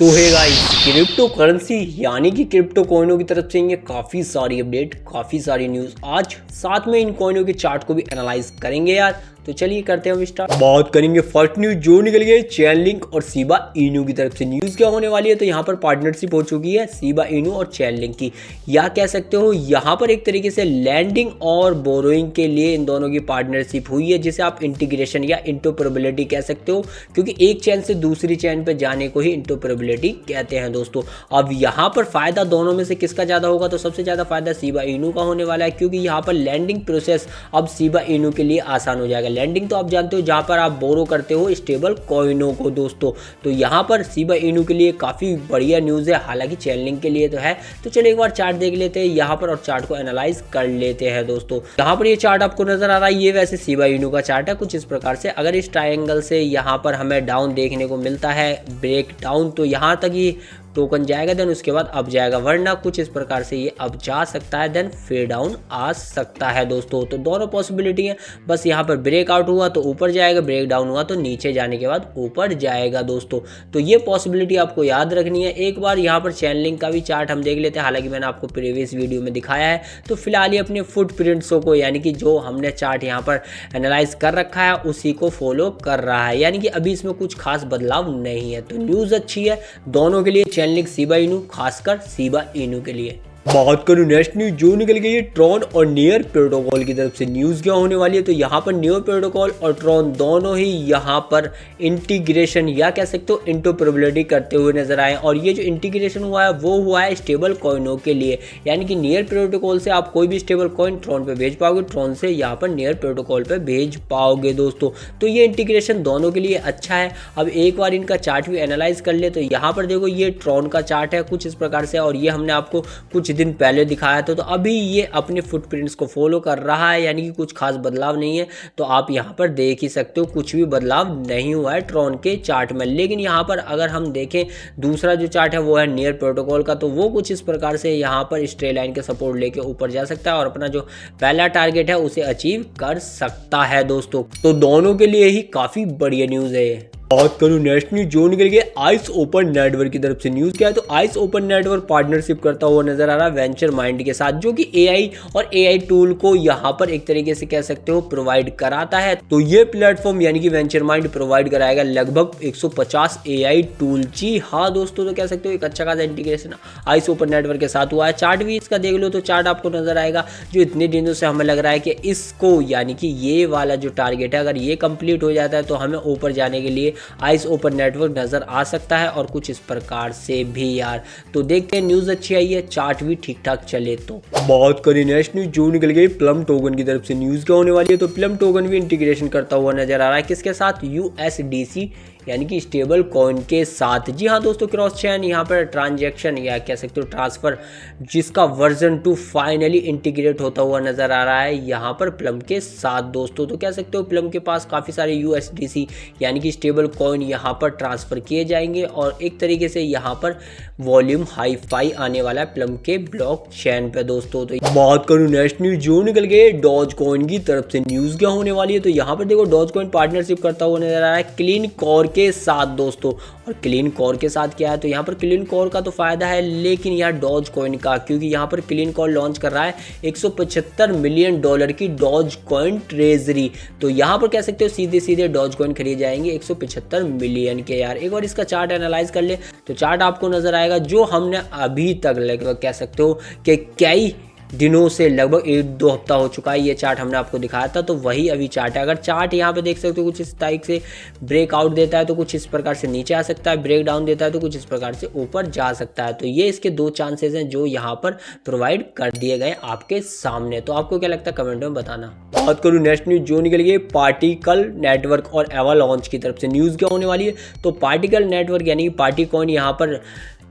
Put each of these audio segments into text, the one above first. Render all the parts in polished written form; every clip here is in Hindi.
तो है गाइस, क्रिप्टो करेंसी यानी कि क्रिप्टो कॉइनों की तरफ से ये काफ़ी सारी अपडेट, काफ़ी सारी न्यूज़ आज साथ में इन कॉइनों के चार्ट को भी एनालाइज करेंगे यार। तो चलिए करते हैं हम स्टार्ट। बात करेंगे फर्स्ट न्यूज जो निकल गई चेनलिंक और शिबा इनू की तरफ से। न्यूज़ क्या होने वाली है, तो यहाँ पर पार्टनरशिप हो चुकी है शिबा इनू और चेनलिंक की, या कह सकते हो यहाँ पर एक तरीके से लैंडिंग और बोरोइंग के लिए इन दोनों की पार्टनरशिप हुई है, जिसे आप इंटीग्रेशन या इंटरऑपरेबिलिटी कह सकते हो, क्योंकि एक चैन से दूसरी चैन पर जाने को ही इंटरऑपरेबिलिटी कहते हैं दोस्तों। अब यहाँ पर फायदा दोनों में से किसका ज़्यादा होगा, तो सबसे ज़्यादा फायदा शिबा इनू का होने वाला है, क्योंकि यहाँ पर लैंडिंग प्रोसेस अब शिबा इनू के लिए आसान हो जाएगा। लैंडिंग तो आप जानते हो जहाँ पर आप बोरो करते हो स्टेबल कॉइनों को दोस्तों, तो यहाँ पर शिबा इनू के लिए काफ़ी बढ़िया न्यूज़ है, हालांकि चेनलिंक के लिए तो है। तो चलिए एक बार चार्ट देख लेते हैं यहाँ पर और चार्ट को एनालाइज कर लेते हैं दोस्तों। यहाँ पर ये चार्ट आपको नजर आ रहा है, ये वैसे शिबा इनू का चार्ट है कुछ इस प्रकार से। अगर इस ट्रायंगल से यहाँ पर हमें डाउन देखने को मिलता है, ब्रेक डाउन, तो यहाँ तक ही टोकन जाएगा, देन उसके बाद अप जाएगा, वरना कुछ इस प्रकार से ये अप जा सकता है, देन फेड डाउन आ सकता है दोस्तों। तो दोनों पॉसिबिलिटी है, बस यहाँ पर ब्रेकआउट हुआ तो ऊपर जाएगा, ब्रेक डाउन हुआ तो नीचे जाने के बाद ऊपर जाएगा दोस्तों। तो ये पॉसिबिलिटी आपको याद रखनी है। एक बार यहाँ पर चैनलिंक का भी चार्ट हम देख लेते हैं, हालांकि मैंने आपको प्रीवियस वीडियो में दिखाया है। तो फिलहाल ये अपने फुटप्रिंट्सों को, यानी कि जो हमने चार्ट यहाँ पर एनालाइज कर रखा है उसी को फॉलो कर रहा है, यानी कि अभी इसमें कुछ खास बदलाव नहीं है। तो न्यूज़ अच्छी है दोनों के लिए, चेनलिंक शिबा इनू, खासकर शिबा इनू के लिए। बात करूं नेक्स्ट न्यूज जो निकल गई है ट्रॉन और नियर प्रोटोकॉल की तरफ से। न्यूज़ क्या होने वाली है, तो यहाँ पर नियर प्रोटोकॉल और ट्रॉन दोनों ही यहाँ पर इंटीग्रेशन या कह सकते हो इंटरऑपरेबिलिटी करते हुए नजर आए। और ये जो इंटीग्रेशन हुआ है वो हुआ है स्टेबल कॉइनों के लिए, यानी कि नियर प्रोटोकॉल से आप कोई भी स्टेबल कॉइन ट्रॉन पे भेज पाओगे, ट्रॉन से यहाँ पर नियर प्रोटोकॉल पे भेज पाओगे दोस्तों। तो ये इंटीग्रेशन दोनों के लिए अच्छा है। अब एक बार इनका चार्ट भी एनालाइज कर ले, तो यहाँ पर देखो ये ट्रॉन का चार्ट है कुछ इस प्रकार से, और ये हमने आपको कुछ दिन पहले दिखाया था। तो अभी ये अपने फुटप्रिंट्स को फॉलो कर रहा है, यानी कि कुछ खास बदलाव नहीं है। तो आप यहाँ पर देख ही सकते हो कुछ भी बदलाव नहीं हुआ है ट्रॉन के चार्ट में। लेकिन यहाँ पर अगर हम देखें दूसरा जो चार्ट है वो है नियर प्रोटोकॉल का, तो वो कुछ इस प्रकार से यहाँ पर स्ट्रेट लाइन के सपोर्ट लेके ऊपर जा सकता है और अपना जो पहला टारगेट है उसे अचीव कर सकता है दोस्तों। तो दोनों के लिए ही काफ़ी बढ़िया न्यूज़ है ये। बात करूं नेक्स्ट न्यूज जो निकल गई आइस ओपन नेटवर्क की तरफ से। न्यूज़ क्या है, तो आइस ओपन नेटवर्क पार्टनरशिप करता हुआ नजर आ रहा है वेंचर माइंड के साथ, जो कि एआई और एआई टूल को यहाँ पर एक तरीके से कह सकते हो प्रोवाइड कराता है। तो ये प्लेटफॉर्म यानी कि वेंचर माइंड प्रोवाइड कराएगा लगभग 150 एआई टूल। जी हाँ दोस्तों, तो कह सकते हो एक अच्छा खासा इंटीग्रेशन आइस ओपन नेटवर्क के साथ हुआ है। चार्ट भी इसका देख लो तो चार्ट आपको नजर आएगा, जो इतने दिनों से हमें लग रहा है कि इसको, यानी कि ये वाला जो टारगेट है अगर ये कंप्लीट हो जाता है तो हमें ऊपर जाने के लिए आइस ओपन नेटवर्क नजर आ सकता है, और कुछ इस प्रकार से भी यार। तो देखते हैं, न्यूज़ अच्छी आई है, चार्ट भी ठीक ठाक चले। तो बात करें नेक्स्ट न्यूज जो निकल गई प्लम टोकन की तरफ से। न्यूज़ क्या होने वाली है, तो प्लम टोकन भी इंटीग्रेशन करता हुआ नजर आ रहा है, किसके साथ, यूएसडीसी यानी कि स्टेबल कॉइन के साथ। जी हाँ दोस्तों, क्रॉस चेन यहाँ पर ट्रांजैक्शन या कह सकते हो ट्रांसफर, जिसका वर्जन 2 फाइनली इंटीग्रेट होता हुआ नजर आ रहा है यहाँ पर प्लम के साथ दोस्तों। तो कह सकते हो प्लम के पास काफ़ी सारे यूएसडीसी यानी कि स्टेबल कॉइन यहाँ पर ट्रांसफर किए जाएंगे, और एक तरीके से यहाँ पर वॉल्यूम हाई फाई आने वाला है प्लम के ब्लॉक चेन पे दोस्तों। तो बात करूँ नेक्स्ट न्यूज जो निकल गई डॉज कॉइन की तरफ से। न्यूज़ क्या होने वाली है, तो यहाँ पर देखो डॉज कॉइन पार्टनरशिप करता हुआ नजर आ रहा है क्लीन कोर के साथ दोस्तों। और क्लीन कोर के साथ क्या है, तो यहाँ पर क्लीन कोर का तो फायदा है, लेकिन यहाँ डॉज कॉइन का, क्योंकि यहाँ पर क्लीन कोर लॉन्च कर रहा है $175 मिलियन की डॉज कॉइन ट्रेजरी। तो यहाँ पर कह सकते हो सीधे सीधे डॉज कॉइन खरीदे जाएंगे 175 मिलियन के यार। एक बार इसका चार्ट एनालाइज कर ले तो चार्ट आपको नजर आएगा, जो हमने अभी तक लगभग कह सकते हो कि कई दिनों से, लगभग 1-2 हफ्ता हो चुका है ये चार्ट हमने आपको दिखाया था, तो वही अभी चार्ट है। अगर चार्ट यहाँ पे देख सकते हो कुछ इस तारीख से ब्रेकआउट देता है तो कुछ इस प्रकार से नीचे आ सकता है, ब्रेक डाउन देता है तो कुछ इस प्रकार से ऊपर जा सकता है। तो ये इसके 2 चांसेस हैं जो यहाँ पर प्रोवाइड कर दिए गए आपके सामने। तो आपको क्या लगता है कमेंट में बताना। बात करूँ नेक्स्ट न्यूज जो निकल गई पार्टिकल नेटवर्क और एवालांच की तरफ से। न्यूज़ क्या होने वाली है, तो पार्टिकल नेटवर्क यानी पार्टी कॉइन यहाँ पर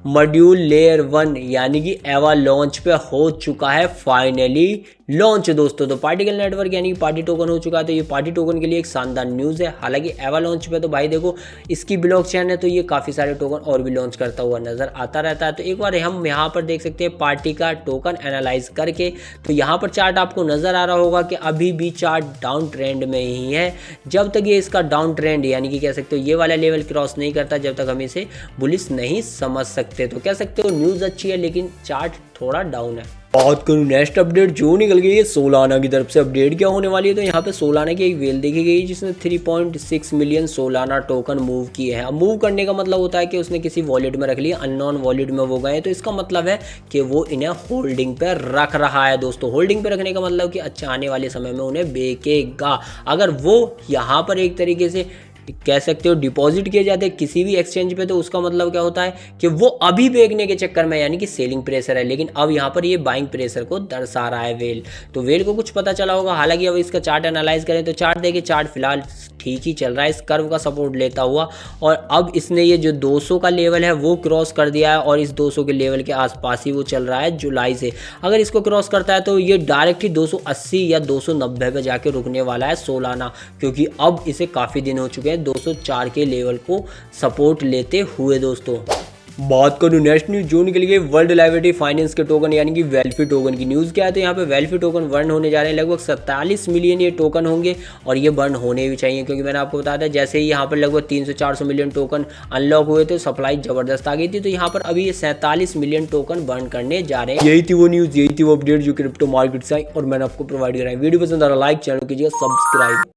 मॉड्यूल लेयर 1 यानी कि एवा लॉन्च पे हो चुका है फाइनली लॉन्च दोस्तों। तो पार्टिकल नेटवर्क यानी कि पार्टी टोकन हो चुका है, तो ये पार्टी टोकन के लिए एक शानदार न्यूज़ है। हालांकि एवा लॉन्च पे तो भाई देखो इसकी ब्लॉकचेन है, तो ये काफ़ी सारे टोकन और भी लॉन्च करता हुआ नजर आता रहता है। तो एक बार हम यहाँ पर देख सकते हैं पार्टी का टोकन एनालाइज करके, तो यहाँ पर चार्ट आपको नजर आ रहा होगा कि अभी भी चार्ट डाउन ट्रेंड में ही है। जब तक ये इसका डाउन ट्रेंड यानी कि कह सकते हो ये वाला लेवल क्रॉस नहीं करता, जब तक हम इसे बुलिश नहीं समझ सकते। तो कह सकते हो न्यूज़ अच्छी है लेकिन चार्ट थोड़ा डाउन है। बात करूँ नेक्स्ट अपडेट जो निकल गई है सोलाना की तरफ से। अपडेट क्या होने वाली है, तो यहाँ पे सोलाना की एक वेल देखी गई जिसने 3.6 मिलियन सोलाना टोकन मूव किए हैं। अब मूव करने का मतलब होता है कि उसने किसी वॉलेट में रख लिया, अननोन वॉलेट में वो गए, तो इसका मतलब है कि वो इन्हें होल्डिंग पे रख रहा है दोस्तों। होल्डिंग पे रखने का मतलब कि अच्छा आने वाले समय में उन्हें बेचेगा। अगर वो यहाँ पर एक तरीके से कह सकते हो डिपॉजिट किए जाते हैं किसी भी एक्सचेंज पे, तो उसका मतलब क्या होता है कि वो अभी बेचने के चक्कर में यानी कि सेलिंग प्रेशर है, लेकिन अब यहाँ पर ये बाइंग प्रेशर को दर्शा रहा है वेल। तो वेल को कुछ पता चला होगा। हालांकि अब इसका चार्ट एनालाइज करें तो चार्ट देखिए, चार्ट फिलहाल ठीक ही चल रहा है इस कर्व का सपोर्ट लेता हुआ, और अब इसने ये जो 200 का लेवल है वो क्रॉस कर दिया है, और इस 200 के लेवल के आसपास ही वो चल रहा है जुलाई से। अगर इसको क्रॉस करता है तो ये डायरेक्ट ही 280 या 290 पे जाके रुकने वाला है सोलाना, क्योंकि अब इसे काफ़ी दिन हो चुके हैं 204 के लेवल को सपोर्ट लेते हुए दोस्तों। बात करूँ नेक्स्ट न्यूज जो निकल गई वर्ल्ड लाइबिलिटी फाइनेंस के टोकन यानी कि वेल्फी टोकन की न्यूज़ क्या है, तो यहाँ पे वेल्फी टोकन बर्न होने जा रहे हैं। लगभग 47 मिलियन ये टोकन होंगे, और ये बर्न होने भी चाहिए, क्योंकि मैंने आपको बताया था जैसे ही यहाँ पर लगभग 300-400 मिलियन टोकन अनलॉक हुए थे, सप्लाई जबरदस्त आ गई थी। तो यहाँ पर अभी ये 47 मिलियन टोकन बर्न करने जा रहे हैं। यही थी वो न्यूज़, यही थी वो अपडेट जो क्रिप्टो मार्केट से आई और मैंने आपको प्रोवाइड कराई। वीडियो पसंद आ रहा लाइक, चैनल कीजिए सब्सक्राइब।